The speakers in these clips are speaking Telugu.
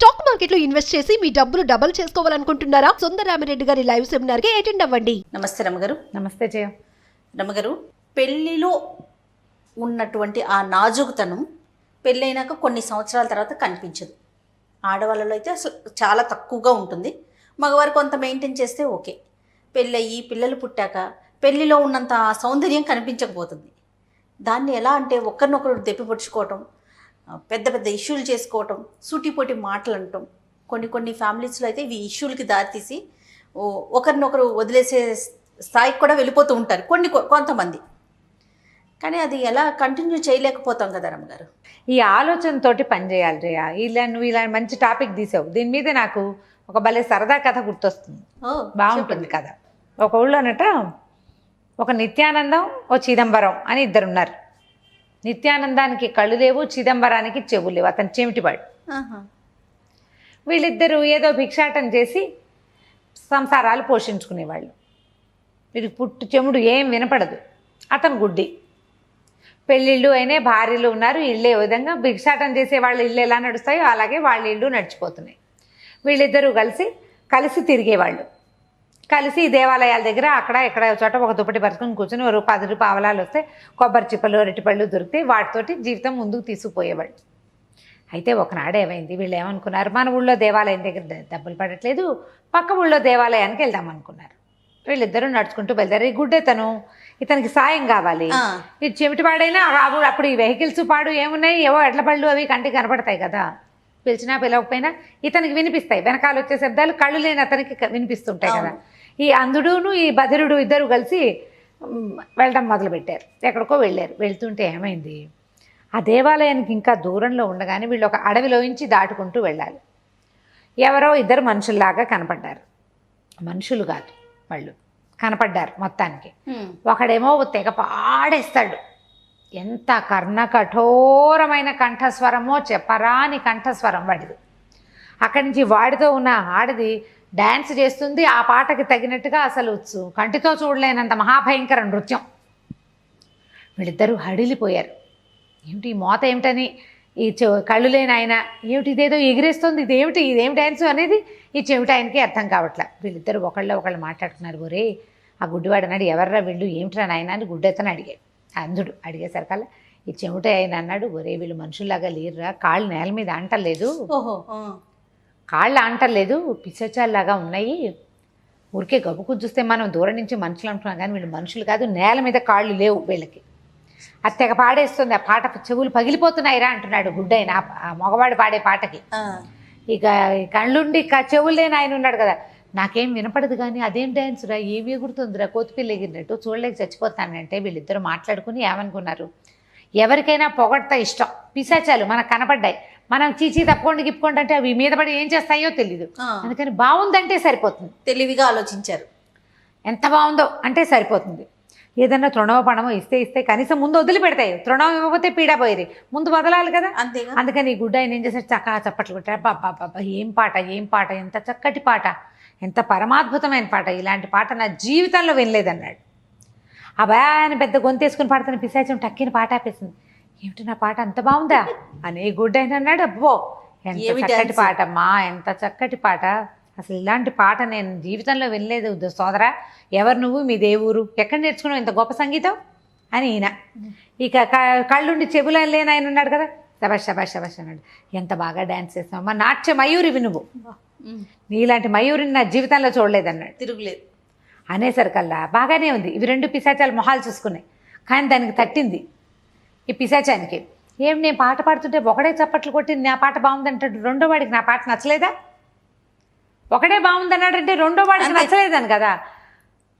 స్టాక్ మార్కెట్లో ఇన్వెస్ట్ చేసి మీ డబ్బులు డబుల్ చేసుకోవాలనుకుంటున్నారా? సుందరరామిరెడ్డి గారి లైవ్ సెమినార్ కి అటెండ్ అవ్వండి. నమస్తే రమ్మగారు. నమస్తే జయ. రమ్మగారు, పెళ్ళిలో ఉన్నటువంటి ఆ నాజుకుతనం పెళ్ళైనాక కొన్ని సంవత్సరాల తర్వాత కనిపించదు. ఆడవాళ్ళలో అయితే అసలు చాలా తక్కువగా ఉంటుంది. మగవారు కొంత మెయింటైన్ చేస్తే ఓకే. పెళ్ళయి పిల్లలు పుట్టాక పెళ్ళిలో ఉన్నంత సౌందర్యం కనిపించకపోతుంది. దాన్ని ఎలా అంటే ఒకరినొకరు దెప్పిపొడుచుకోవటం, పెద్ద పెద్ద ఇష్యూలు చేసుకోవటం, సూటిపోటి మాటలు అనటం, కొన్ని ఫ్యామిలీస్లో అయితే ఇవి ఇష్యూలకి దారితీసి ఒకరినొకరు వదిలేసే స్థాయికి కూడా వెళ్ళిపోతూ ఉంటారు కొంతమంది. కానీ అది ఎలా కంటిన్యూ చేయలేకపోతాం కదా రమ్మగారు. ఈ ఆలోచనతోటి పనిచేయాలి జయ. నువ్వు ఇలా మంచి టాపిక్ తీసావు. దీని మీద నాకు ఒక భలే సరదా కథ గుర్తొస్తుంది. బాగుంటుంది కథ. ఒక ఊళ్ళోనట ఒక నిత్యానందం, ఓ చిదంబరం అని ఇద్దరున్నారు. నిత్యానందానికి కళ్ళు లేవు, చిదంబరానికి చెవులు లేవు. అతను చెమిటివాడు. వీళ్ళిద్దరూ ఏదో భిక్షాటం చేసి సంసారాలు పోషించుకునేవాళ్ళు. వీడికి పుట్టు చెముడు ఏం వినపడదు. అతను గుడ్డి. పెళ్ళిళ్ళు అయినా, భార్యలు ఉన్నారు. ఇళ్ళే విధంగా భిక్షాటం చేసే వాళ్ళ ఇళ్ళు ఎలా నడుస్తాయో అలాగే వాళ్ళ ఇళ్ళు నడిచిపోతున్నాయి. వీళ్ళిద్దరూ కలిసి తిరిగేవాళ్ళు. కలిసి దేవాలయాల దగ్గర అక్కడ ఇక్కడ చోట ఒక దుప్పటి పరుచుకొని కూర్చొని ఒక 10 రూపాయల అవలాలు వస్తే కొబ్బరి చిప్పలు, అరటిపళ్ళు దొరికితే వాటితోటి జీవితం ముందుకు తీసుకుపోయేవాళ్ళు. అయితే ఒకనాడు ఏమైంది, వీళ్ళు ఏమనుకున్నారు, మన ఊళ్ళో దేవాలయం దగ్గర డబ్బులు పడట్లేదు, పక్క ఊళ్ళో దేవాలయానికి వెళ్దాం అనుకున్నారు. వీళ్ళిద్దరూ నడుచుకుంటూ వెళ్తారు. ఈ గుడ్డెతను, ఇతనికి సాయం కావాలి. ఈ చెమిటిపాడైనా అప్పుడు ఈ వెహికల్స్ పాడు ఏమున్నాయి, ఏవో ఎడ్ల పళ్ళు అవి కంటికి కనపడతాయి కదా. పిలిచినా పిలవకపోయినా ఇతనికి వినిపిస్తాయి. వెనకాల వచ్చే శబ్దాలు కళ్ళు లేని అతనికి వినిపిస్తుంటాయి కదా. ఈ అంధుడును ఈ బధిరుడు ఇద్దరు కలిసి వెళ్ళడం మొదలుపెట్టారు. ఎక్కడికో వెళ్ళారు. వెళ్తుంటే ఏమైంది, ఆ దేవాలయానికి ఇంకా దూరంలో ఉండగానే వీళ్ళు ఒక అడవిలోంచి దాటుకుంటూ వెళ్ళాలి. ఎవరో ఇద్దరు మనుషుల్లాగా కనపడ్డారు. మనుషులు కాదు, వాళ్ళు కనపడ్డారు మొత్తానికి. ఒకడేమో తెగ పాడేస్తాడు. ఎంత కర్ణ కఠోరమైన కంఠస్వరమో చెప్పరాని కంఠస్వరం వాడిది. అక్కడి నుంచి వాడితో ఉన్న ఆడది డ్యాన్స్ చేస్తుంది. ఆ పాటకి తగినట్టుగా అసలు కంటితో చూడలేనంత మహాభయంకర నృత్యం. వీళ్ళిద్దరూ హడిలిపోయారు. ఏమిటి ఈ మోత ఏమిటని, ఈ కళ్ళు లేని ఆయన ఏమిటి ఇదేదో ఎగిరేస్తుంది, ఇదేం డ్యాన్స్ అనేది ఈ చెవిటి ఆయనకి అర్థం కావట్లే. వీళ్ళిద్దరూ ఒకళ్ళు మాట్లాడుతున్నారు. ఒరే, ఆ గుడ్డివాడు అన్నాడు, ఎవర్రా వీళ్ళు, ఏమిట్రా నాయన అని గుడ్డెత్తని అడిగాడు. అంధుడు అడిగేసరికల్లా ఈ చెవిటి ఆయన అన్నాడు, ఒరే వీళ్ళు మనుషుల్లాగా లేరురా, కాళ్ళు నేల మీద అంటలేదు, కాళ్ళు అంటలేదు, పిశాచాల్లాగా ఉన్నాయి. ఊరికే గబుకు చూస్తే మనం దూరం నుంచి మనుషులు అంటున్నాం, కానీ వీళ్ళు మనుషులు కాదు, నేల మీద కాళ్ళు లేవు వీళ్ళకి. అది తెగ పాడేస్తుంది. ఆ పాట చెవులు పగిలిపోతున్నాయిరా అంటున్నాడు గుడ్డైన ఆ మగవాడు పాడే పాటకి. ఇక కళ్ళుండి చెవులు లేని ఆయన ఉన్నాడు కదా, నాకేం వినపడదు కానీ అదేం డ్యాన్స్ రా, ఏమి ఎగురుతుందిరా, కోతిపిల్ల ఎగిరినట్టు, చూడలేక చచ్చిపోతానంటే వీళ్ళిద్దరూ మాట్లాడుకుని ఏమనుకున్నారు, ఎవరికైనా పొగడ్తా ఇష్టం. పిశాచాలు మనకు కనపడ్డాయి, మనం చీచీ తప్పుకోండి గిప్పుకోండి అంటే అవి మీద పడి ఏం చేస్తాయో తెలీదు. అందుకని బాగుందంటే సరిపోతుంది. తెలివిగా ఆలోచించారు. ఎంత బాగుందో అంటే సరిపోతుంది. ఏదన్నా తృణవ పణమో ఇస్తే కనీసం ముందు వదిలిపెడతాయి. తృణం ఇవ్వకపోతే పీడా పోయేది, ముందు వదలాలి కదా. అందుకని ఈ గుడ్డ ఆయన ఏం చేశారు, చక్కగా చప్పట్లు కొట్టారు. బాబా ఏం పాట, ఎంత చక్కటి పాట, ఎంత పరమాద్భుతమైన పాట, ఇలాంటి పాట నా జీవితంలో వినలేదన్నాడు. ఆ భయాన్ని పెద్ద గొంతేసుకుని పాడుతున్న పిశాచం టక్కిన పాట ఆపేసింది. ఏమిటి నా పాట అంత బాగుందా అని గుడ్డ ఆయన అన్నాడు. అబ్బో ఎంత చక్కటి పాటమ్మా, ఎంత చక్కటి పాట, అసలు ఇలాంటి పాట నేను జీవితంలో వినలేదు సోదరా, ఎవరు నువ్వు, మీ దేవురు, ఎక్కడ నేర్చుకున్నావు ఇంత గొప్ప సంగీతం అని ఈయన. ఇక కళ్ళుండి చెవులు లేని ఆయన ఉన్నాడు కదా, శబాష్ అన్నాడు. ఎంత బాగా డ్యాన్స్ చేస్తావు అమ్మా, నాట్య మయూరివి నువ్వు, నీలాంటి మయూరిని నా జీవితంలో చూడలేదన్నాడు. తిరుగులేదు అనేసరికల్లా బాగానే ఉంది. ఇవి రెండు పిశాచాలు మొహాలు చూసుకున్నాయి. కానీ దానికి తట్టింది ఈ పిశాచానికి. ఏం నేను పాట పాడుతుంటే ఒకడే చప్పట్లు కొట్టి నా పాట బాగుందంటాడు, రెండో వాడికి నా పాట నచ్చలేదా, ఒకడే బాగుందన్నాడంటే రెండో వాడికి నచ్చలేదని కదా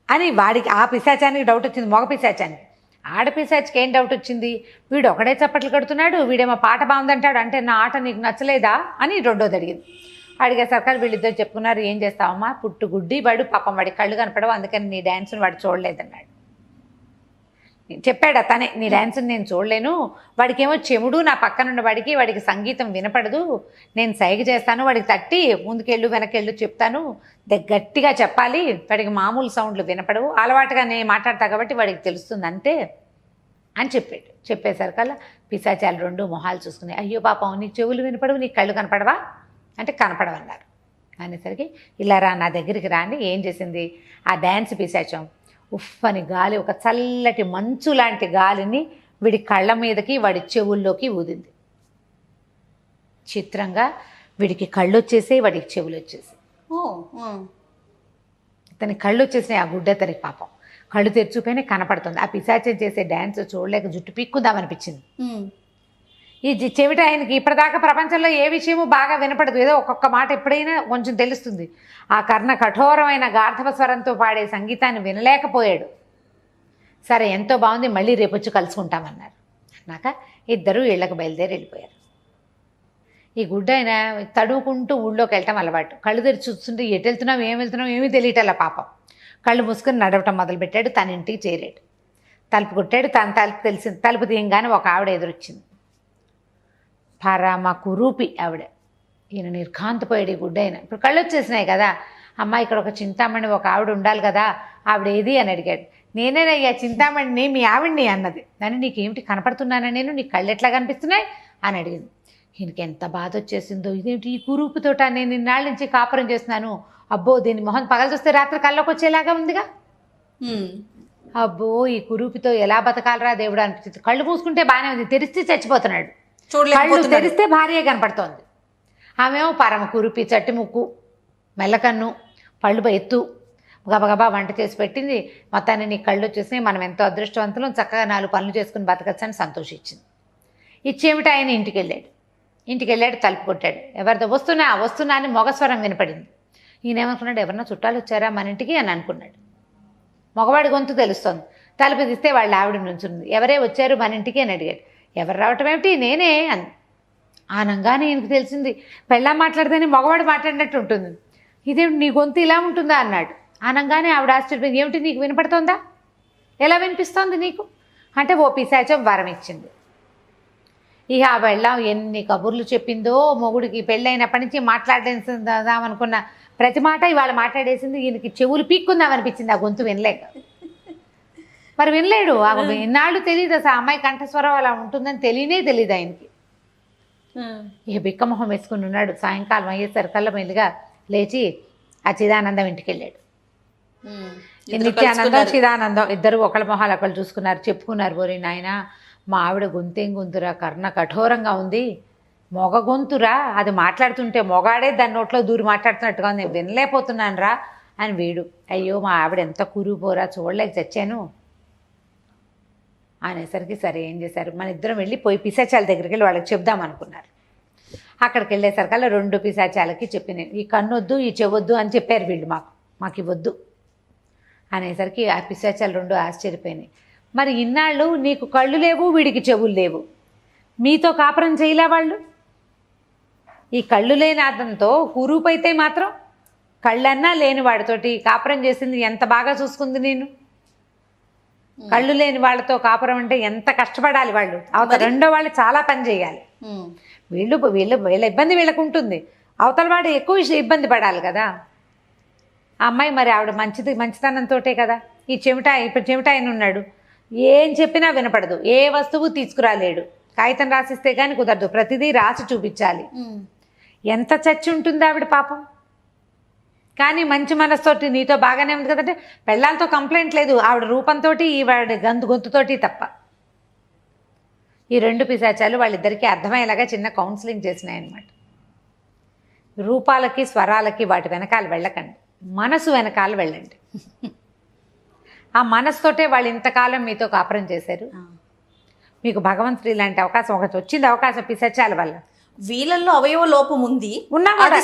అని వాడికి, ఆ పిశాచానికి డౌట్ వచ్చింది. మగ పిశాచానికి. ఆడపిశాచికి ఏం డౌట్ వచ్చింది, వీడు ఒకడే చప్పట్లు కడుతున్నాడు, వీడేమో పాట బాగుందంటాడు, అంటే నా ఆట నీకు నచ్చలేదా అని రెండోది అడిగింది. అడిగేసరికి వీళ్ళిద్దరు చెప్పుకున్నారు, ఏం చేస్తావమ్మా, పుట్టుగుడ్డి వాడు, పాపం వాడి కళ్ళు కనపడవు, అందుకని నీ డ్యాన్స్ని వాడు చూడలేదన్నాడు. చెప్పాడు తనే, నీ డ్యాన్స్ని నేను చూడలేను, వాడికేమో చెముడు, నా పక్కనున్న వాడికి సంగీతం వినపడదు, నేను సైగ చేస్తాను, వాడికి తట్టి ముందుకెళ్ళు వెనకెళ్ళు చెప్తాను, గట్టిగా చెప్పాలి, వాడికి మామూలు సౌండ్లు వినపడవు, అలవాటుగా నేను మాట్లాడతా కాబట్టి వాడికి తెలుస్తుంది అంతే అని చెప్పాడు. చెప్పేసరికల్లా పిశాచాలు రెండు మొహాలు చూసుకున్నాయి. అయ్యో పాపం, నీ చెవులు వినపడవు, నీ కళ్ళు కనపడవా అంటే కనపడవన్నారు. అనేసరికి ఇలా రా నా దగ్గరికి రాని ఏం చేసింది, ఆ డ్యాన్స్ పిశాచం ఉఫ్ అని గాలి, ఒక చల్లటి మంచు లాంటి గాలిని వీడి కళ్ళ మీదకి వాడి చెవుల్లోకి ఊదింది. చిత్రంగా వీడికి కళ్ళు వచ్చేసి, వాడికి చెవులు వచ్చేసి, ఇతని కళ్ళు వచ్చేసినాయి. ఆ గుడ్డ అతనికి పాపం కళ్ళు తెరుచుకొని కనపడుతుంది. ఆ పిశాచం చేసే డ్యాన్స్ చూడలేక జుట్టు పీక్కుందామనిపించింది. ఈ చెవిట ఆయనకి ఇప్పటిదాకా ప్రపంచంలో ఏ విషయము బాగా వినపడదు, ఏదో ఒక్కొక్క మాట ఎప్పుడైనా కొంచెం తెలుస్తుంది. ఆ కర్ణ కఠోరమైన గార్ధవ స్వరంతో పాడే సంగీతాన్ని వినలేకపోయాడు. సరే ఎంతో బాగుంది, మళ్ళీ రేపొచ్చి కలుసుకుంటామన్నారు. అన్నాక ఇద్దరు ఇళ్ళకి బయలుదేరి వెళ్ళిపోయారు. ఈ గుడ్డ ఆయన తడువుకుంటూ ఊళ్ళోకి వెళ్ళటం అలవాటు. కళ్ళు తెరిచి చూస్తుంటే ఎటు వెళ్తున్నాం ఏం వెళ్తున్నాం ఏమీ తెలియటల్లా పాపం. కళ్ళు మూసుకొని నడవటం మొదలుపెట్టాడు. తన ఇంటికి చేరాడు. తలుపు కొట్టాడు. తన తలుపు తెలిసింది. తలుపు తీయంగానే ఒక ఆవిడ ఎదురొచ్చింది. పరమ కురూపి ఆవిడ. ఈయన నిర్ఘాంతపోయాడు. ఈ గుడ్డ అయినా ఇప్పుడు కళ్ళు వచ్చేసినాయి కదా, అమ్మ ఇక్కడ ఒక చింతామణి ఒక ఆవిడ ఉండాలి కదా, ఆవిడ ఏది అని అడిగాడు. నేనేనయ్యా చింతామణిని, మీ ఆవిడ్ని అన్నది. దాన్ని నీకేమిటి కనపడుతున్నానా, నేను నీ కళ్ళు ఎట్లా కనిపిస్తున్నాయి అని అడిగింది. ఈయనకి ఎంత బాధ వచ్చేసిందో, ఇదేమిటి ఈ కురూపుతోట నేను ఇన్నాళ్ళ నుంచి కాపురం చేస్తున్నాను, అబ్బో దీని మొహం పగలు చూస్తే రాత్రి కళ్ళకి వచ్చేలాగా ఉందిగా, అబ్బో ఈ కురూపితో ఎలా బతకాలరా దేవుడు అనిపించింది. కళ్ళు మూసుకుంటే బాగానే ఉంది, తెరిస్తే చచ్చిపోతున్నాడు. కళ్ళు తెరిస్తే భార్య కనపడుతోంది. ఆమెమో పరమ కురూపి, చట్టి ముక్కు, మెల్లకన్ను, పళ్ళు ఎత్తు, గబగబా వంట చేసి పెట్టింది. మొత్తాన్ని నీ కళ్ళు వచ్చేసినాయి, మనం ఎంతో అదృష్టవంతులం, చక్కగా 4 పనులు చేసుకుని బతకచ్చని సంతోషించింది. ఇచ్చేమిటి ఆయన ఇంటికి వెళ్ళాడు. తలుపు కొట్టాడు. ఎవరితో వస్తున్నా అని మొగస్వరం వినపడింది. ఈయనేమనుకున్నాడు, ఎవరన్నా చుట్టాలు వచ్చారా మన ఇంటికి అని అనుకున్నాడు. మగవాడి గొంతు తెలుస్తోంది. తలుపు తీస్తే వాళ్ళ ఆవిడ నుంచుంది. ఎవరే వచ్చారు మన ఇంటికి అని అడిగాడు. ఎవరు రావటం ఏమిటి, నేనే అని. ఆనంగానే ఈయనకు తెలిసింది, పెళ్ళా మాట్లాడితేనే మగవాడు మాట్లాడినట్టు ఉంటుంది, ఇదేమిటి నీ గొంతు ఇలా ఉంటుందా అన్నాడు. ఆనంగానే ఆవిడ ఆశ్చర్యపోయింది. ఏమిటి నీకు వినపడుతోందా, ఎలా వినిపిస్తోంది నీకు అంటే, ఓ పిశాచం వరం ఇచ్చింది. ఇక ఆ వెళ్ళాం ఎన్ని కబుర్లు చెప్పిందో మొగుడికి. పెళ్ళైనప్పటి నుంచి మాట్లాడేదామనుకున్న ప్రతి మాట ఇవాళ మాట్లాడేసింది. ఈయనకి చెవులు పీక్కుందామనిపించింది ఆ గొంతు వినలేక. మరి వినలేడు. ఇన్నాళ్ళు తెలియదు అసలు అమ్మాయి కంఠస్వరం అలా ఉంటుందని తెలియదు ఆయనకి. ఇక బిక్కమొహం వేసుకుని ఉన్నాడు. సాయంకాలం అయ్యేసరికల్లా మెల్లిగా లేచి ఆ చిదానందం ఇంటికి వెళ్ళాడు. నిత్యానందం చిదానందం ఇద్దరు ఒకళ్ళ మొహాలు ఒకళ్ళు చూసుకున్నారు. చెప్పుకున్నారు, పోరి నాయన మా ఆవిడ గొంతేం గొంతురా, కర్ణ కఠోరంగా ఉంది, మొగ గొంతురా, అది మాట్లాడుతుంటే మొగాడే దాని నోట్లో దూరి మాట్లాడుతున్నట్టుగా ఉంది, నేను వినలేకపోతున్నాను రా అని వీడు. అయ్యో మా ఆవిడ ఎంత కురుపోరా, చూడలేక చచ్చాను అనేసరికి సరే ఏం చేశారు, మన ఇద్దరం వెళ్ళి పిశాచాల దగ్గరికి వెళ్ళి వాళ్ళకి చెప్దాం అనుకున్నారు. అక్కడికి వెళ్ళేసరికల్లా 2 పిశాచాలకి చెప్పినాయి, ఈ కన్నొద్దు ఈ చెవొద్దు అని చెప్పారు వీళ్ళు, మాకు ఇవ్వద్దు అనేసరికి ఆ పిశాచాలు 2 ఆశ్చర్యపోయినాయి. మరి ఇన్నాళ్ళు నీకు కళ్ళు లేవు, వీడికి చెవులు లేవు, మీతో కాపురం చేయలే వాళ్ళు? ఈ కళ్ళు లేని అతనితో కురూపైతే మాత్రం కళ్ళన్నా లేని వాడితోటి కాపురం చేసింది, ఎంత బాగా చూసుకుంది నేను. కళ్ళు లేని వాళ్ళతో కాపురం అంటే ఎంత కష్టపడాలి వాళ్ళు, అవతల రెండో వాళ్ళు చాలా పని చేయాలి. వీళ్ళ ఇబ్బంది వీళ్ళకు ఉంటుంది, అవతల వాడు ఎక్కువ ఇబ్బంది పడాలి కదా. ఆ అమ్మాయి మరి ఆవిడ మంచితనంతో కదా. ఇప్పుడు చెమిట ఆయన ఉన్నాడు, ఏం చెప్పినా వినపడదు, ఏ వస్తువు తీసుకురాలేడు, కాగితం రాసిస్తే కానీ కుదరదు, ప్రతిదీ రాసి చూపించాలి. ఎంత చచ్చి ఉంటుంది ఆవిడ పాపం. కానీ మంచి మనసుతోటి నీతో బాగానే ఉంది కదంటే పెళ్ళాలతో కంప్లైంట్ లేదు, ఆవిడ రూపంతో ఈవిడ గొంతుతోటి తప్ప. ఈ 2 పిశాచాలు వాళ్ళిద్దరికీ అర్థమయ్యేలాగా చిన్న కౌన్సిలింగ్ చేసినాయి అన్నమాట. రూపాలకి స్వరాలకి వాటి వెనకాల వెళ్ళకండి, మనసు వెనకాల వెళ్ళండి. ఆ మనసుతోటే వాళ్ళు ఇంతకాలం మీతో కాపురం చేశారు. మీకు భగవంతుడి లాంటి అవకాశం వచ్చింది, అవకాశం పిశాచాల వల్ల. వీళ్ళల్లో అవయవ లోపం ఉంది, అది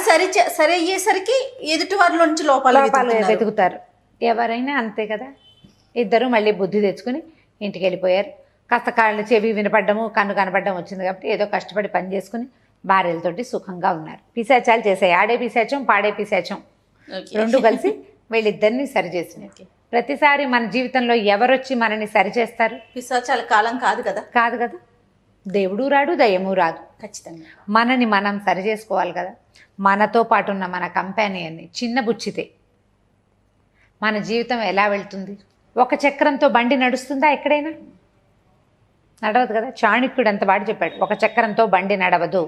సరి అయ్యేసరికి ఎదుటి వారిలో నుంచి లోపాలు వెతుకుతారు. ఎవరైనా అంతే కదా. ఇద్దరు మళ్ళీ బుద్ధి తెచ్చుకుని ఇంటికి వెళ్ళిపోయారు. కాస్త కాళ్ళు చెవి వినపడ్డము, కన్ను కనపడ్డం వచ్చింది కాబట్టి ఏదో కష్టపడి పని చేసుకుని భార్యలతోటి సుఖంగా ఉన్నారు. పిశాచాలు చేసాయి, ఆడే పిశాచం పాడే పిశాచం 2 కలిసి వీళ్ళిద్దరిని సరిచేసినాయి. ప్రతిసారి మన జీవితంలో ఎవరొచ్చి మనని సరిచేస్తారు? పిశాచాల కాలం కాదు కదా. దేవుడు రాడు, దయ్యము రాదు. ఖచ్చితంగా మనని మనం సరి చేసుకోవాలి కదా. మనతో పాటు ఉన్న మన కంపానియన్ని చిన్న బుచ్చితే మన జీవితం ఎలా వెళ్తుంది? ఒక చక్రంతో బండి నడుస్తుందా? ఎక్కడైనా నడవదు కదా. చాణక్యుడు అంత వాడు చెప్పాడు, ఒక చక్రంతో బండి నడవదు.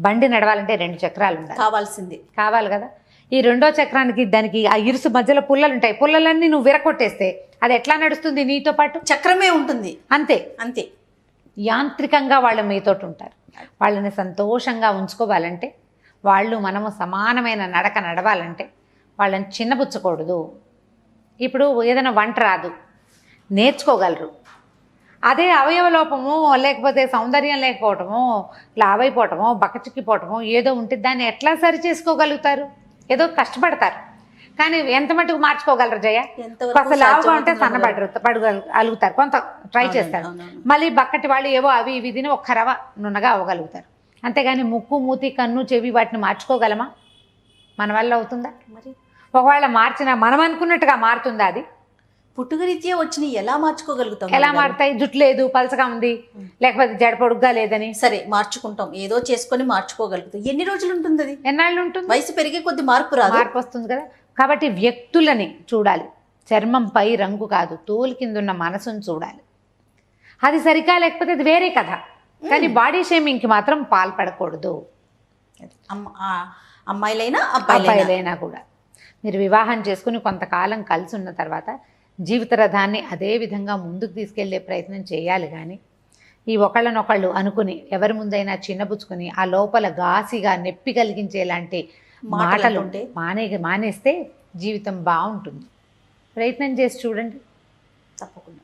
బండి నడవాలంటే 2 చక్రాలు ఉండాలి, కావాల్సింది. కావాలి కదా. ఈ 2వ చక్రానికి దానికి ఆ ఇరుసు మధ్యలో పుల్లలు ఉంటాయి, పుల్లలన్నీ నువ్వు విరగొట్టేస్తే అది ఎట్లా నడుస్తుంది నీతో పాటు? చక్రమే ఉంటుంది. అంతే అంతే. యాంత్రికంగా వాళ్ళు మీతోటి ఉంటారు. వాళ్ళని సంతోషంగా ఉంచుకోవాలంటే, వాళ్ళు మనము సమానమైన నడక నడవాలంటే వాళ్ళని చిన్నబుచ్చకూడదు. ఇప్పుడు ఏదైనా వంట రాదు, నేర్చుకోగలరు. అదే అవయవలోపము లేకపోతే సౌందర్యం లేకపోవటమో, లావైపోవటమో, బక్కచిక్కిపోవటమో ఏదో ఉంటే దాన్ని ఎట్లా సరి చేసుకోగలుగుతారు? ఏదో కష్టపడతారు, కానీ ఎంత మటుకు మార్చుకోగలరు జయ? అసలు లావుగా ఉంటే సన్నబడగలుగుతారు, కొంత ట్రై చేస్తారు. మళ్ళీ బక్కటి వాళ్ళు ఏవో అవి ఇవి తిని ఒక్క రవ నున్నగా అవ్వగలుగుతారు. అంతేగాని ముక్కు, మూతి, కన్ను, చెవి వాటిని మార్చుకోగలమా? మన వల్ల అవుతుందా? మరి ఒకవేళ మార్చినా మనం అనుకున్నట్టుగా మారుతుందా? అది పుట్టుకరీత్యా వచ్చిన ఎలా మార్చుకోగలుగుతాం? ఎలా మారుతాయి? జుట్టు లేదు, పలసగా ఉంది, లేకపోతే జడ పొడుగ్గా లేదని సరే మార్చుకుంటాం, ఏదో చేసుకొని మార్చుకోగలుగుతాం. ఎన్ని రోజులు ఉంటుంది అది? ఎన్నాళ్ళు ఉంటుంది? వయసు పెరిగే కొద్ది మార్పు రాదు, మార్పు వస్తుంది కదా. కాబట్టి వ్యక్తులని చూడాలి, చర్మంపై రంగు కాదు, తోలు కింద ఉన్న మనసును చూడాలి. అది సరిగా లేకపోతే అది వేరే కథ, కానీ బాడీ షేమింగ్కి మాత్రం పాల్పడకూడదు. అమ్మాయిలైనా అబ్బాయిలైనా కూడా. మీరు వివాహం చేసుకుని కొంతకాలం కలిసి ఉన్న తర్వాత జీవిత రథాన్ని అదే విధంగా ముందుకు తీసుకెళ్లే ప్రయత్నం చేయాలి. కానీ ఈ ఒకళ్ళనొకళ్ళు అనుకుని ఎవరి ముందైనా చిన్నబుచ్చుకుని ఆ లోపల గాసిగా నొప్పి కలిగించేలాంటి మాటలు మానేస్తే జీవితం బాగుంటుంది. ప్రయత్నం చేసి చూడండి, తప్పకుండా.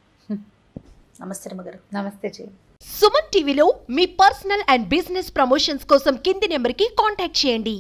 నమస్తే రమ్మగారు. నమస్తే చేయ. సుమన్ టీవీలో మీ పర్సనల్ అండ్ బిజినెస్ ప్రమోషన్స్ కోసం కింది నెంబర్కి కాంటాక్ట్ చేయండి.